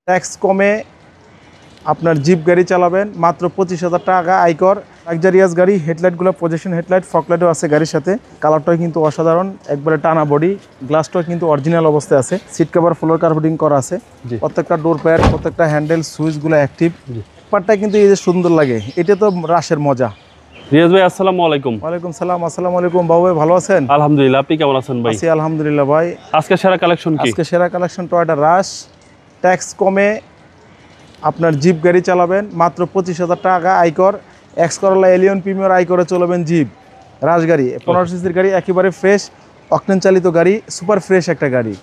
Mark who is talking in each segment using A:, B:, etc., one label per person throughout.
A: Tax কমে আপনার zip গাড়ি চালাবেন মাত্র 25,000 টাকা আয়কর। লাক্সারিয়াস গাড়ি, হেডলাইটগুলো পজিশন হেডলাইট, ফকলাইটও আছে গাড়ির সাথে। কালারটাও কিন্তু অসাধারণ, একবারে টানা বডি, গ্লাসটাও কিন্তু অরিজিনাল অবস্থায় আছে। সিট কভার ফ্লোর কার্পেটিং করা আছে, প্রত্যেকটা ডোর প্যাড, প্রত্যেকটা হ্যান্ডেল, সুইচগুলো অ্যাক্টিভ। পার্টটা কিন্তু এই যে সুন্দর লাগে, এটা তো রাশের মজা।
B: রিয়াজ ভাই আসসালামু আলাইকুম।
A: ওয়ালাইকুম সালাম। আসসালামু আলাইকুম বাবু ভাই, ভালো আছেন?
B: আলহামদুলিল্লাহ, আপনি কেমন আছেন ভাই?
A: আছি আলহামদুলিল্লাহ ভাই।
B: আজকে সেরা কালেকশন কি?
A: আজকে সেরা কালেকশন টয়োটা রাশ। ট্যাক্স কমে আপনার জিপ গাড়ি চালাবেন মাত্র 25,000 টাকা আয়কর। এক্স করোলা এলিয়ন প্রিমিয়ার আয়করে চলবেন জিপ রাশ গাড়ি, 15 সিসির গাড়ি, একেবারে ফ্রেশ অকটেন চালিত গাড়ি, সুপার ফ্রেশ একটা গাড়ি।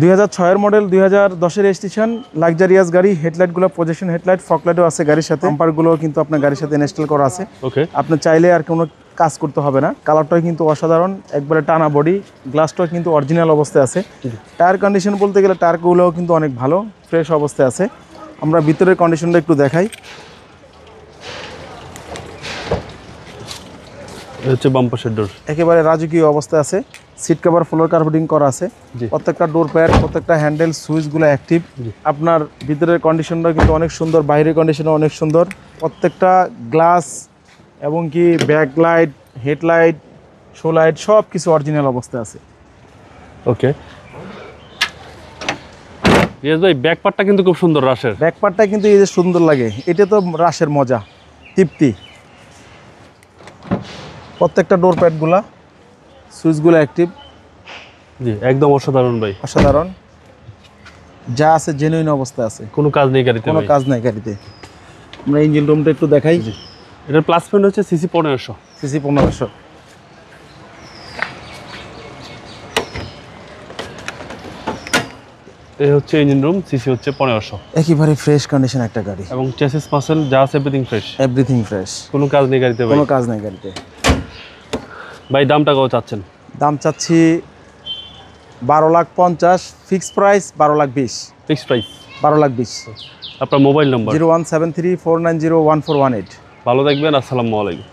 A: 2006-এর মডেল, 2010-এর রেজিস্ট্রেশন, লাক্সারিয়াস গাড়ি। হেডলাইটগুলো পজিশন হেডলাইট, ফকলাইটও আছে গাড়ির সাথে। বাম্পারগুলো কিন্তু আপনার গাড়ির সাথে ইনস্টল করা আছে।
B: ওকে,
A: আপনি চাইলে আর কোনো কাজ করতে হবে না। কালারটাও কিন্তু অসাধারণ, একবারে টানা বডি, গ্লাসটাও কিন্তু অরিজিনাল অবস্থায় আছে। টায়ার কন্ডিশন বলতে গেলে টায়ারগুলোও কিন্তু অনেক ভালো, ফ্রেশ অবস্থায় আছে। আমরা ভিতরের কন্ডিশনটা একটু দেখাই।
B: হচ্ছে বাম্পার সেট ডোর,
A: একেবারে রাজকীয় অবস্থায় আছে। সিট কভার ফ্লোর কার্পেটিং করা আছে, প্রত্যেকটা ডোর প্যাড, প্রত্যেকটা হ্যান্ডেল, সুইচগুলো অ্যাক্টিভ। আপনার ভিতরের কন্ডিশনটা কিন্তু অনেক সুন্দর, বাইরের কন্ডিশনও অনেক সুন্দর। প্রত্যেকটা গ্লাস এবং কি ব্যাকলাইট, হেডলাইট, শো লাইট সব কিছু অরিজিনাল অবস্থায় আছে।
B: ওকে রিয়াজ ভাই, ব্যাক পার্টটা কিন্তু খুব সুন্দর রাশের।
A: ব্যাক পার্টটা কিন্তু এই যে সুন্দর লাগে, এটা তো রাশের মজা, তৃপ্তি। প্রত্যেকটা ডোর প্যাডগুলা, সুইচগুলো অ্যাক্টিভ।
B: জি, একদম অসাধারণ ভাই,
A: অসাধারণ। যা আছে জেনুইন অবস্থায় আছে,
B: কোনো কাজ নেই গাড়িতে,
A: কোনো কাজ নাই গাড়িতে। আমরা ইঞ্জিন রুমটা একটু দেখাই।
B: এটার প্লাস পয়েন্ট হচ্ছে সিসি 1500।
A: সিসি 1500।
B: এই হচ্ছে ইঞ্জিন রুম, সিসি হচ্ছে 1500।
A: একেবারে ফ্রেশ কন্ডিশন একটা গাড়ি,
B: এবং চেসিস পাসেল যা আছে এভরিথিং ফ্রেশ,
A: এভরিথিং ফ্রেশ,
B: কোনো কাজ নেই গাড়িতে ভাই।
A: কোনো কাজ নাই গাড়িতে।
B: ভাই দামটা কত চাচ্ছেন?
A: দাম চাচ্ছি 12,50,000, ফিক্স প্রাইস 12,20,000।
B: Fixed price
A: 12,20,000।
B: আপনার মোবাইল নম্বর?
A: 017349014118।
B: ভালো থাকবেন, আসসালামু আলাইকুম।